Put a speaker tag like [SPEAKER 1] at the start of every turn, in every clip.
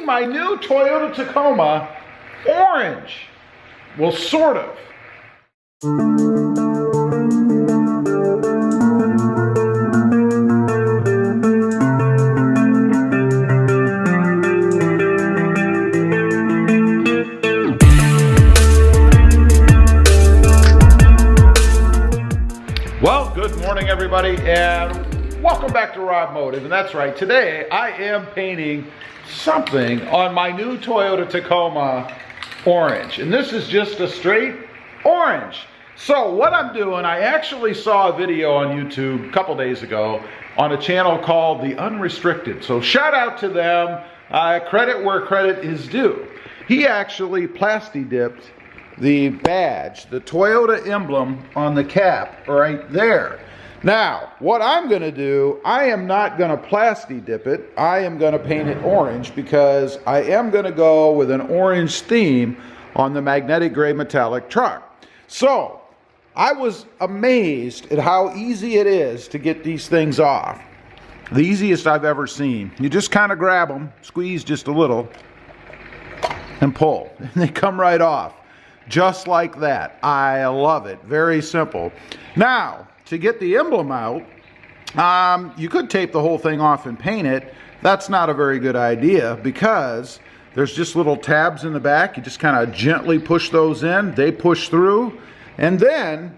[SPEAKER 1] painting my new Toyota Tacoma orange. Well, sort of. Well, good morning everybody, and welcome back to Robmotive. And that's right, today I am painting something on my new Toyota Tacoma orange. And this is just a straight orange. So what I'm doing, I actually saw a video on YouTube a couple days ago on a channel called The Unrestricted. So shout out to them, credit where credit is due. He actually plasti dipped the badge, the Toyota emblem on the cap right there. Now, what I'm going to do, I am not going to plasti dip it. I am going to paint it orange because I am going to go with an orange theme on the magnetic gray metallic truck. So, I was amazed at how easy it is to get these things off. The easiest I've ever seen. You just kind of grab them, squeeze just a little, and pull. And they come right off. Just like that. I love it. Very simple. Now, to get the emblem out, you could tape the whole thing off and paint it. That's not a very good idea because there's just little tabs in the back. You just kind of gently push those in. They push through. And then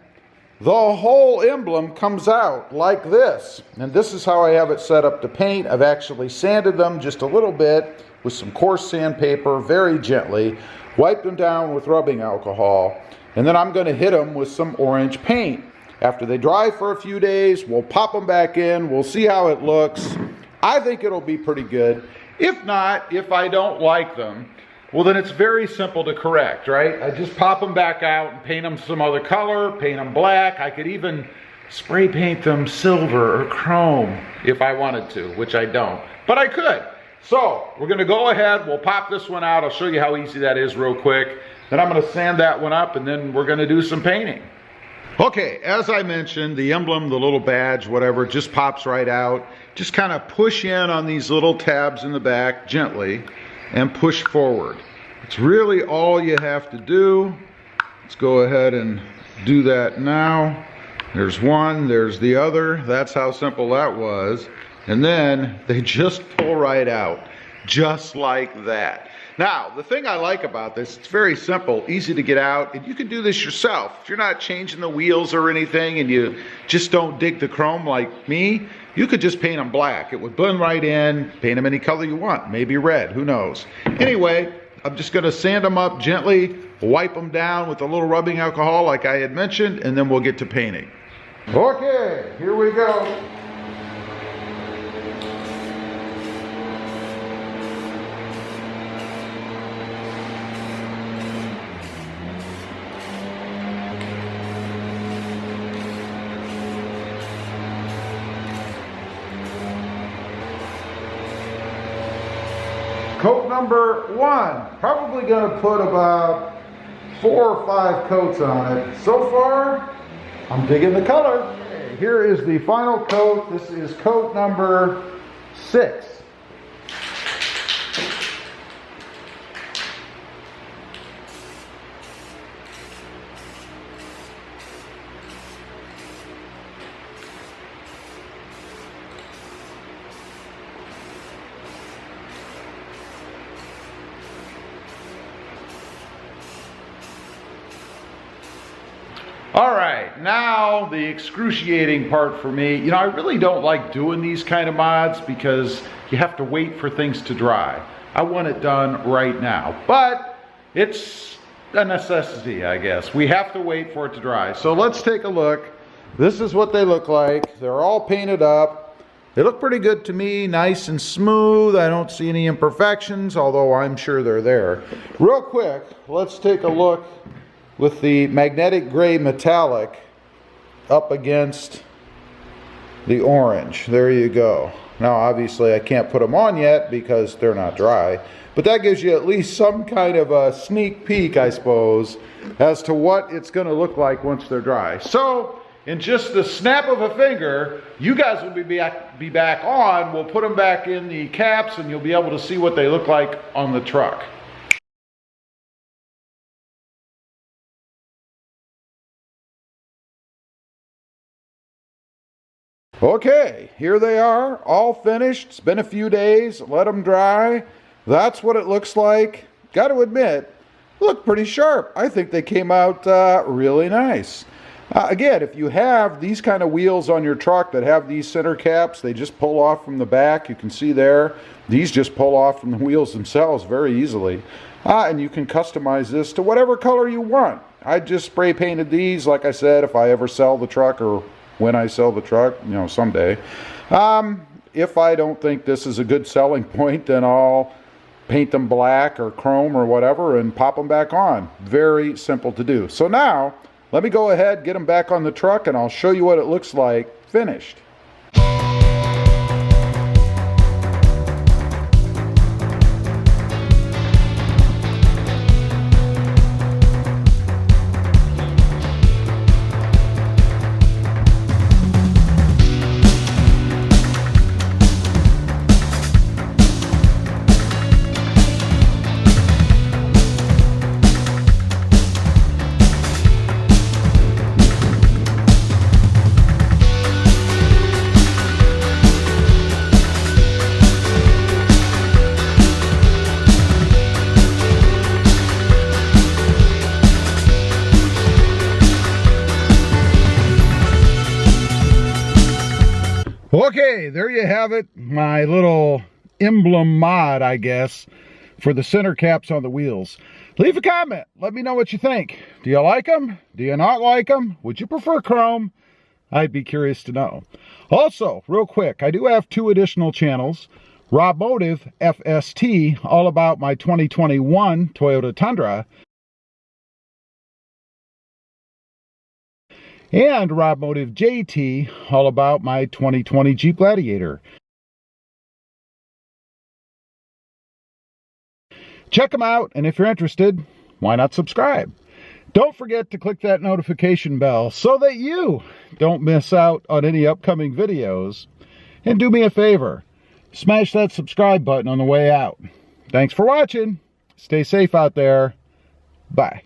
[SPEAKER 1] the whole emblem comes out like this. And this is how I have it set up to paint. I've actually sanded them just a little bit with some coarse sandpaper, very gently. Wipe them down with rubbing alcohol, and then I'm going to hit them with some orange paint. After they dry for a few days, we'll pop them back in, we'll see how it looks. I think it'll be pretty good. If not, if I don't like them, well then it's very simple to correct, right? I just pop them back out and paint them some other color, paint them black. I could even spray paint them silver or chrome if I wanted to, which I don't, but I could. So, we're going to go ahead, we'll pop this one out, I'll show you how easy that is real quick. Then I'm going to sand that one up and then we're going to do some painting. Okay, as I mentioned, the emblem, the little badge, whatever, just pops right out. Just kind of push in on these little tabs in the back gently and push forward. It's really all you have to do. Let's go ahead and do that now. There's one, there's the other. That's how simple that was. And then they just pull right out, just like that. Now, the thing I like about this, it's very simple, easy to get out, and you can do this yourself. If you're not changing the wheels or anything and you just don't dig the chrome like me, you could just paint them black. It would blend right in, paint them any color you want, maybe red, who knows. Anyway, I'm just gonna sand them up gently, wipe them down with a little rubbing alcohol like I had mentioned, and then we'll get to painting. Okay, here we go. Coat number 1, probably going to put about 4 or 5 coats on it. So far, I'm digging the color. Okay, here is the final coat. This is coat number 6. All right, now the excruciating part for me. You know, I really don't like doing these kind of mods because you have to wait for things to dry. I want it done right now, but it's a necessity, I guess. We have to wait for it to dry. So let's take a look. This is what they look like. They're all painted up. They look pretty good to me, nice and smooth. I don't see any imperfections, although I'm sure they're there. Real quick, let's take a look with the magnetic gray metallic up against the orange. There you go. Now obviously I can't put them on yet because they're not dry, but that gives you at least some kind of a sneak peek, I suppose, as to what it's going to look like once they're dry. So in just the snap of a finger, you guys will be back on. We'll put them back in the caps and you'll be able to see what they look like on the truck. Okay, here they are, all finished. It's been a few days, let them dry. That's what it looks like. Got to admit, look pretty sharp. I think they came out really nice. Again, if you have these kind of wheels on your truck that have these center caps, they just pull off from the back. You can see there, these just pull off from the wheels themselves very easily. And you can customize this to whatever color you want. I just spray painted these, like I said, if I ever sell the truck, or when I sell the truck, you know, someday. If I don't think this is a good selling point, then I'll paint them black or chrome or whatever and pop them back on. Very simple to do. So now, let me go ahead, get them back on the truck, and I'll show you what it looks like finished. Okay, there you have it, my little emblem mod, I guess, for the center caps on the wheels. Leave a comment. Let me know what you think. Do you like them? Do you not like them? Would you prefer chrome? I'd be curious to know. Also, real quick, I do have 2 additional channels. Robmotive FST, all about my 2021 Toyota Tundra. And Robmotive JT, all about my 2020 Jeep Gladiator. Check them out, and if you're interested, why not subscribe? Don't forget to click that notification bell so that you don't miss out on any upcoming videos. And do me a favor, smash that subscribe button on the way out. Thanks for watching. Stay safe out there. Bye.